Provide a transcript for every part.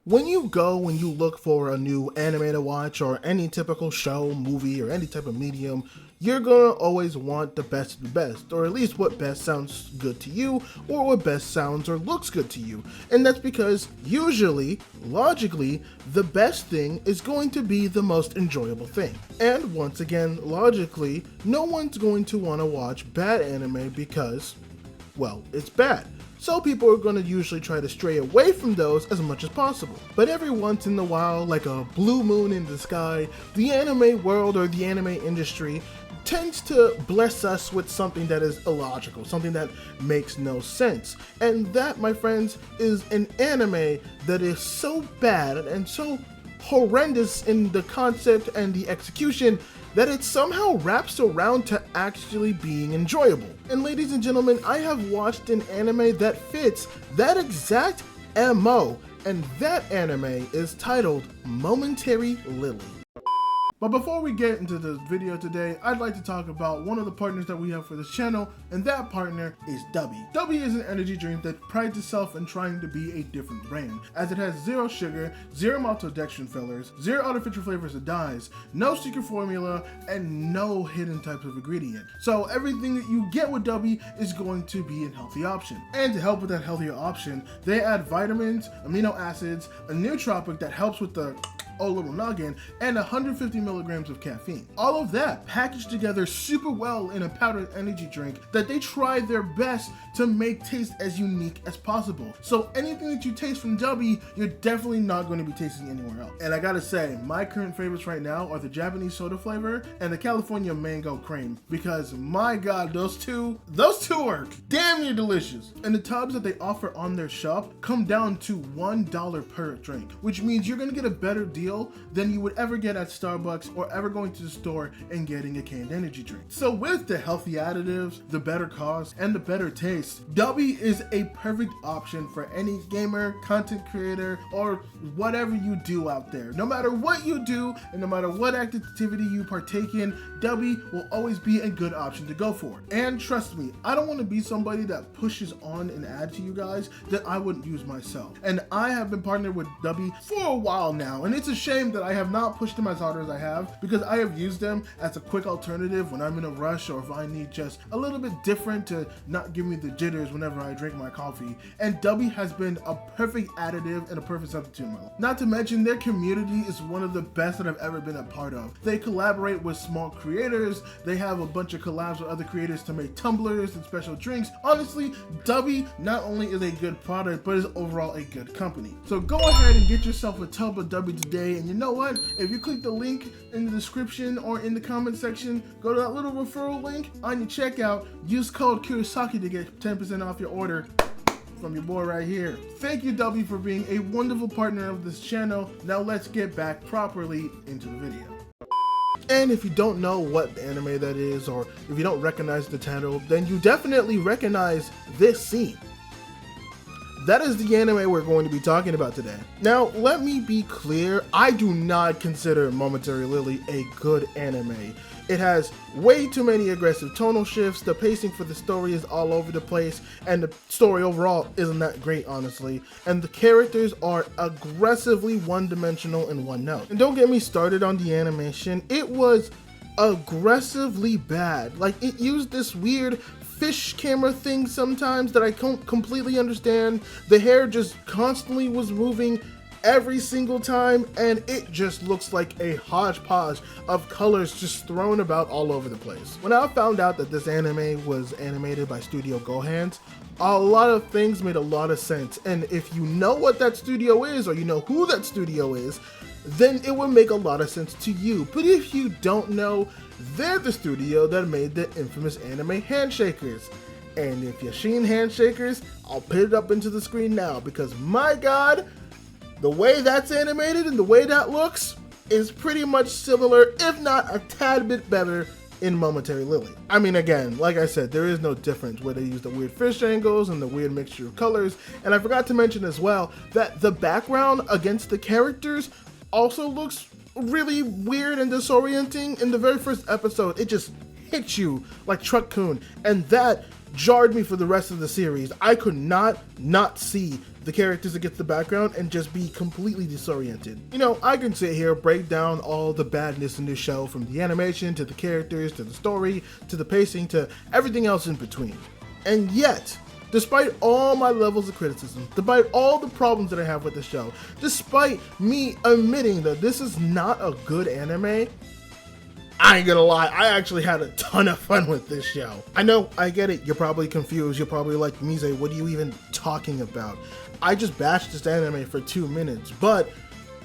When you look for a new anime to watch or any typical show, movie, or any type of medium, you're gonna always want the best of the best, or at least what best sounds good to you, or what best sounds or looks good to you. And that's because usually, logically, the best thing is going to be the most enjoyable thing. And once again, logically, no one's going to want to watch bad anime because, well, it's bad. So people are going to usually try to stray away from those as much as possible. But every once in a while, like a blue moon in the sky, the anime world or the anime industry tends to bless us with something that is illogical, something that makes no sense. And that, my friends, is an anime that is so bad and so horrendous in the concept and the execution that it somehow wraps around to actually being enjoyable. And ladies and gentlemen, I have watched an anime that fits that exact MO, and that anime is titled Momentary Lily. But before we get into this video today, I'd like to talk about one of the partners that we have for this channel, and that partner is Dubby. Dubby is an energy drink that prides itself in trying to be a different brand, as it has zero sugar, zero maltodextrin fillers, zero artificial flavors or dyes, no secret formula, and no hidden types of ingredient. So everything that you get with Dubby is going to be a healthy option. And to help with that healthier option, they add vitamins, amino acids, a nootropic that helps with the little noggin, and 150 milligrams of caffeine. All of that packaged together super well in a powdered energy drink that they try their best to make taste as unique as possible. So anything that you taste from Dubby, you're definitely not going to be tasting anywhere else. And I gotta say, my current favorites right now are the Japanese soda flavor and the California mango cream, because my god, those two are damn near delicious. And the tubs that they offer on their shop come down to $1 per drink, which means you're gonna get a better deal than you would ever get at Starbucks or ever going to the store and getting a canned energy drink. So with the healthy additives, the better cost, and the better taste, Dubby is a perfect option for any gamer, content creator, or whatever you do out there. No matter what you do and no matter what activity you partake in, Dubby will always be a good option to go for. And trust me, I don't want to be somebody that pushes on an ad to you guys that I wouldn't use myself. And I have been partnered with Dubby for a while now, and it's a shame that I have not pushed them as hard as I have, because I have used them as a quick alternative when I'm in a rush or if I need just a little bit different to not give me the jitters whenever I drink my coffee. And Dubby has been a perfect additive and a perfect substitute in my life. Not to mention, their community is one of the best that I've ever been a part of. They collaborate with small creators, they have a bunch of collabs with other creators to make tumblers and special drinks. Honestly, Dubby not only is a good product, but is overall a good company. So go ahead and get yourself a tub of Dubby today. And you know what? If you click the link in the description or in the comment section, go to that little referral link on your checkout, use code Kurosaki to get 10% off your order from your boy right here. Thank you, Dubby, for being a wonderful partner of this channel. Now let's get back properly into the video. And if you don't know what anime that is, or if you don't recognize the title, then you definitely recognize this scene. That is the anime we're going to be talking about today. Now, let me be clear, I do not consider Momentary Lily a good anime. It has way too many aggressive tonal shifts, the pacing for the story is all over the place, and the story overall isn't that great, honestly. And the characters are aggressively one-dimensional and one-note. And don't get me started on the animation, it was aggressively bad. Like, it used this weird fish camera thing sometimes that I can't completely understand. The hair just constantly was moving every single time, and it just looks like a hodgepodge of colors just thrown about all over the place. When I found out that this anime was animated by Studio Gohans, a lot of things made a lot of sense. And if you know what that studio is, or you know who that studio is, then it would make a lot of sense to you. But if you don't know, they're the studio that made the infamous anime Handshakers. And if you've seen Handshakers, I'll put it up into the screen now, because my god, the way that's animated and the way that looks is pretty much similar, if not a tad bit better, in Momentary Lily. I mean, again, like I said, there is no difference where they use the weird fish angles and the weird mixture of colors. And I forgot to mention as well that the background against the characters also looks really weird and disorienting. In the very first episode, it just hits you like Truck-kun, and that jarred me for the rest of the series. I could not see the characters against the background and just be completely disoriented. You know, I can sit here, break down all the badness in this show, from the animation to the characters to the story to the pacing to everything else in between. And yet, despite all my levels of criticism, despite all the problems that I have with the show, despite me admitting that this is not a good anime, I ain't gonna lie, I actually had a ton of fun with this show. I know, I get it, you're probably confused, you're probably like, Mise, what are you even talking about? I just bashed this anime for 2 minutes, but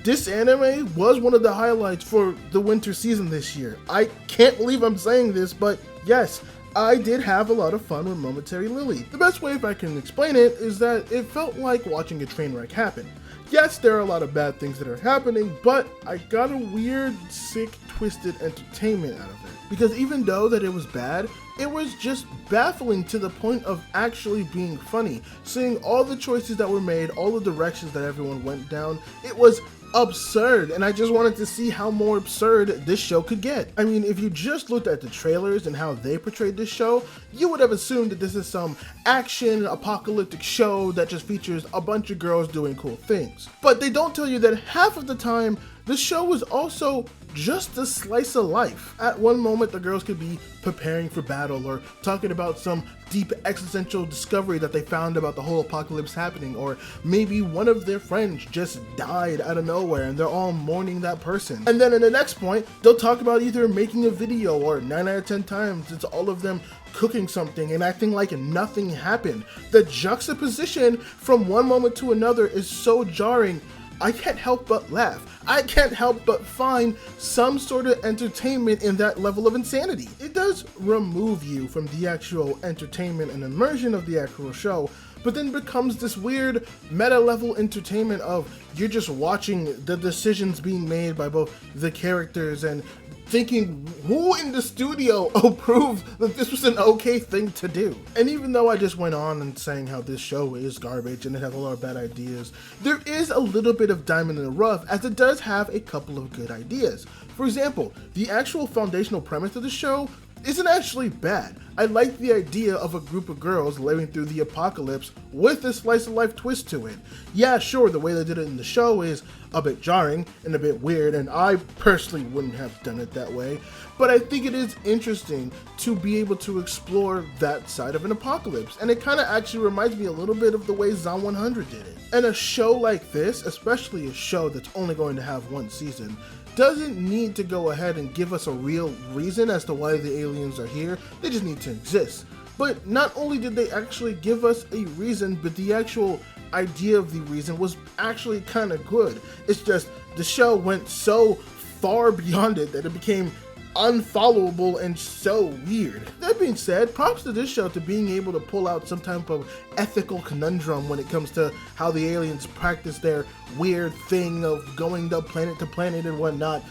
this anime was one of the highlights for the winter season this year. I can't believe I'm saying this, but yes, I did have a lot of fun with Momentary Lily. The best way if I can explain it is that it felt like watching a train wreck happen. Yes, there are a lot of bad things that are happening, but I got a weird, sick, twisted entertainment out of it. Because even though that it was bad, it was just baffling to the point of actually being funny. Seeing all the choices that were made, all the directions that everyone went down, it was absurd, and I just wanted to see how more absurd this show could get. I mean, if you just looked at the trailers and how they portrayed this show, you would have assumed that this is some action apocalyptic show that just features a bunch of girls doing cool things. But they don't tell you that half of the time, the show was also just a slice of life. At one moment, the girls could be preparing for battle or talking about some deep existential discovery that they found about the whole apocalypse happening, or maybe one of their friends just died out of nowhere and they're all mourning that person. And then in the next point, they'll talk about either making a video, or 9 out of 10 times it's all of them cooking something and acting like nothing happened. The juxtaposition from one moment to another is so jarring. I can't help but laugh. I can't help but find some sort of entertainment in that level of insanity. It does remove you from the actual entertainment and immersion of the actual show, but then becomes this weird meta level entertainment of you're just watching the decisions being made by both the characters and thinking, who in the studio approved that this was an okay thing to do? And even though I just went on and saying how this show is garbage and it has a lot of bad ideas, there is a little bit of diamond in the rough, as it does have a couple of good ideas. For example, the actual foundational premise of the show isn't actually bad. I like the idea of a group of girls living through the apocalypse with a slice of life twist to it. Yeah, sure, the way they did it in the show is a bit jarring and a bit weird, and I personally wouldn't have done it that way, but I think it is interesting to be able to explore that side of an apocalypse, and it kind of actually reminds me a little bit of the way Zom 100 did it. And a show like this, especially a show that's only going to have one season, doesn't need to go ahead and give us a real reason as to why the aliens are here. They just need to exist. But not only did they actually give us a reason, but the actual idea of the reason was actually kind of good. It's just the show went so far beyond it that it became unfollowable and so weird. That being said, props to this show to being able to pull out some type of ethical conundrum when it comes to how the aliens practice their weird thing of going to planet and whatnot.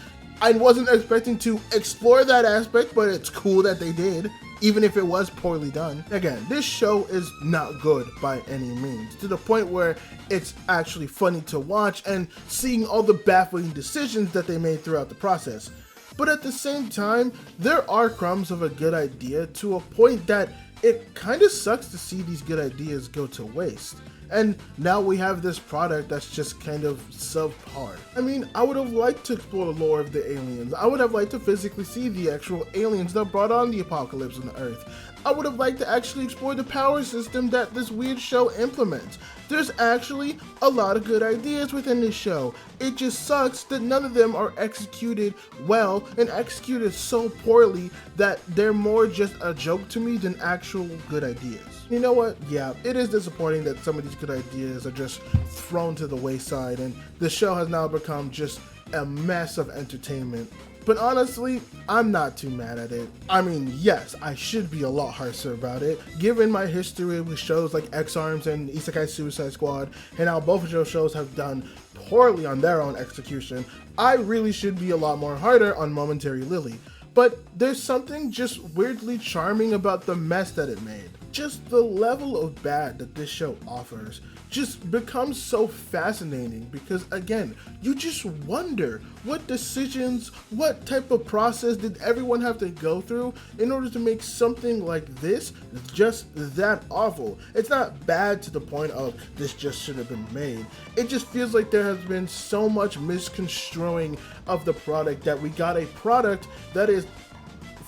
I wasn't expecting to explore that aspect, but it's cool that they did, even if it was poorly done. Again, this show is not good by any means, to the point where it's actually funny to watch and seeing all the baffling decisions that they made throughout the process. But at the same time, there are crumbs of a good idea to a point that it kind of sucks to see these good ideas go to waste. And now we have this product that's just kind of subpar. I mean, I would have liked to explore the lore of the aliens. I would have liked to physically see the actual aliens that brought on the apocalypse on Earth. I would have liked to actually explore the power system that this weird show implements. There's actually a lot of good ideas within this show. It just sucks that none of them are executed well and executed so poorly that they're more just a joke to me than actual good ideas. You know what? Yeah, it is disappointing that some of these good ideas are just thrown to the wayside and the show has now become just a mess of entertainment. But honestly, I'm not too mad at it. I mean, yes, I should be a lot harsher about it, given my history with shows like X-Arms and Isekai Suicide Squad, and how both of those shows have done poorly on their own execution. I really should be a lot more harder on Momentary Lily. But there's something just weirdly charming about the mess that it made. Just the level of bad that this show offers just becomes so fascinating because, again, you just wonder what decisions, what type of process did everyone have to go through in order to make something like this just that awful. It's not bad to the point of this just should have been made. It just feels like there has been so much misconstruing of the product that we got a product that is,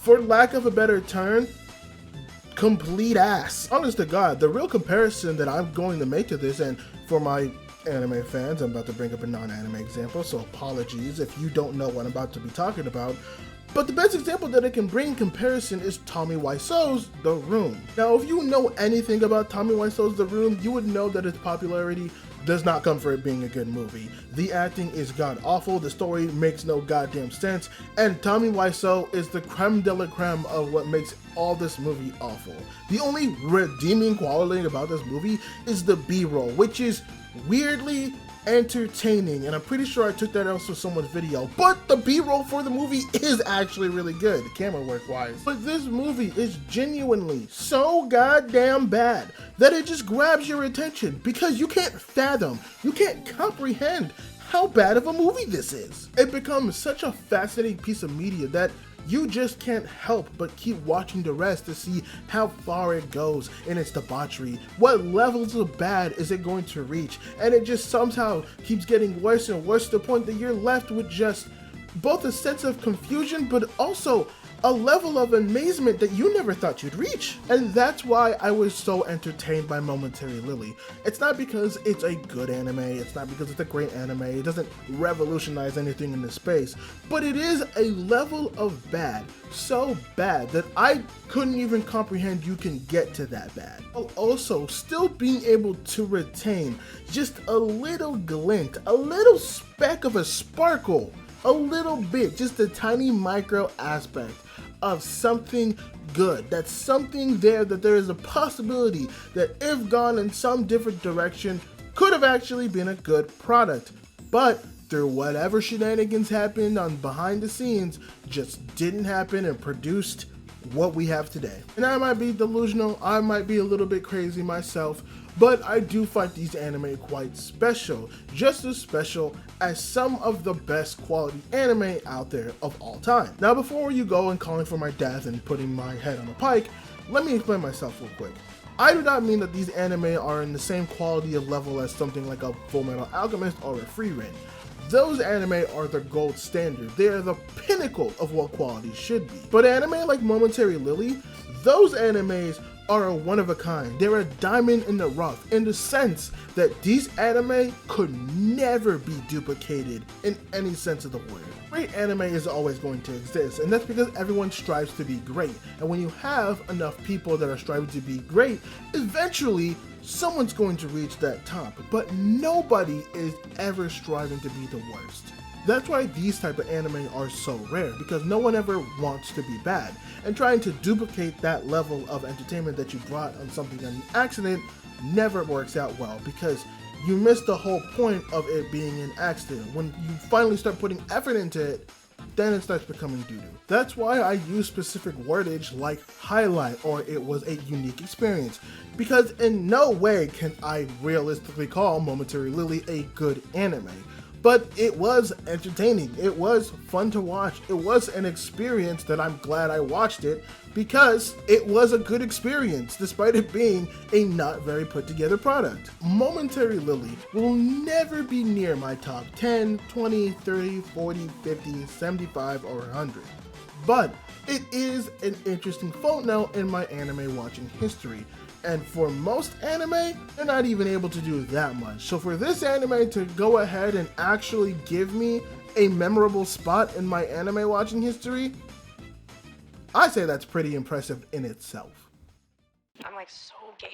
for lack of a better term, complete ass. Honest to God, the real comparison that I'm going to make to this, and for my anime fans, I'm about to bring up a non-anime example, so apologies if you don't know what I'm about to be talking about, but the best example that I can bring in comparison is Tommy Wiseau's The Room. Now, if you know anything about Tommy Wiseau's The Room, you would know that its popularity does not come for it being a good movie. The acting is god awful, the story makes no goddamn sense, and Tommy Wiseau is the creme de la creme of what makes all this movie awful. The only redeeming quality about this movie is the B-roll, which is weirdly entertaining, and I'm pretty sure I took that out from someone's video, but the B-roll for the movie is actually really good, camera work wise. But this movie is genuinely so goddamn bad that it just grabs your attention because you can't fathom, you can't comprehend how bad of a movie this is. It becomes such a fascinating piece of media that you just can't help but keep watching the rest to see how far it goes in its debauchery. What levels of bad is it going to reach? And it just somehow keeps getting worse and worse to the point that you're left with just both a sense of confusion but also a level of amazement that you never thought you'd reach. And that's why I was so entertained by Momentary Lily. It's not because it's a good anime, it's not because it's a great anime, it doesn't revolutionize anything in the space, but it is a level of bad, so bad that I couldn't even comprehend you can get to that bad. While also still being able to retain just a little glint, a little speck of a sparkle, a little bit, just a tiny micro aspect of something good. That's something there that there is a possibility that if gone in some different direction could have actually been a good product. But through whatever shenanigans happened on behind the scenes, just didn't happen and produced what we have today. And I might be delusional, I might be a little bit crazy myself, but I do find these anime quite special, just as special as some of the best quality anime out there of all time. Now, before you go and calling for my death and putting my head on a pike, let me explain myself real quick. I do not mean that these anime are in the same quality of level as something like a Fullmetal Alchemist or a Frieren. Those anime are the gold standard. They are the pinnacle of what quality should be. But anime like Momentary Lily, those animes are a one of a kind. They're a diamond in the rough in the sense that these anime could never be duplicated in any sense of the word. Great anime is always going to exist, and that's because everyone strives to be great. And when you have enough people that are striving to be great, eventually someone's going to reach that top, but nobody is ever striving to be the worst. That's why these type of anime are so rare, because no one ever wants to be bad, and trying to duplicate that level of entertainment that you brought on something on accident never works out well, because you miss the whole point of it being an accident. When you finally start putting effort into it, then it starts becoming doo-doo. That's why I use specific wordage like highlight or it was a unique experience, because in no way can I realistically call Momentary Lily a good anime. But it was entertaining, it was fun to watch, it was an experience that I'm glad I watched it because it was a good experience despite it being a not very put together product. Momentary Lily will never be near my top 10, 20, 30, 40, 50, 75, or 100. But it is an interesting footnote in my anime watching history. And for most anime, they're not even able to do that much. So for this anime to go ahead and actually give me a memorable spot in my anime watching history, I say that's pretty impressive in itself. I'm like so gay.